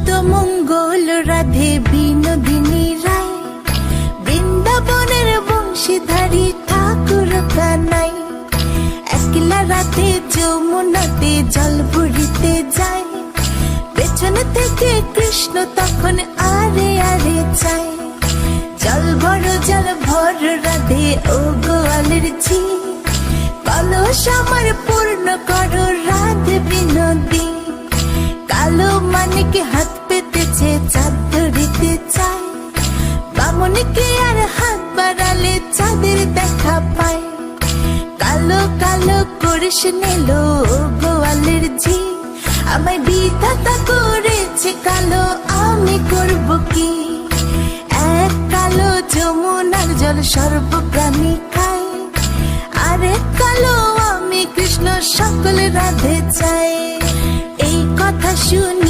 যত মঙ্গল রাধে বিনোদিনী রায়, বৃন্দাবনের বংশীধারী ঠাকুর কানাই। একলা রাতে যমুনাতে জল ভরিতে যায়, পেছন থেকে কৃষ্ণ তখন আরে আরে চায়। জল ভর রাধে ও গোয়ালের ঝি, কলস আমার পূর্ণ করো রাধে বিনোদী। কালো মানিক হাত পেতেছে চাঁদ ধরিতে চায়, বামনকে আর হাত বাড়ালে চাঁদের দেখা পায়। কালো কালো করিস নিল গোয়ালের ঝি, আমায় বিধাতা করেছে কালো, আমি করব কি? এক কালো যমুনার জল সর্বপ্রাণী খায়, আরেক কালো আমি কৃষ্ণ সকল রাধে চাই। এই কথা শুনে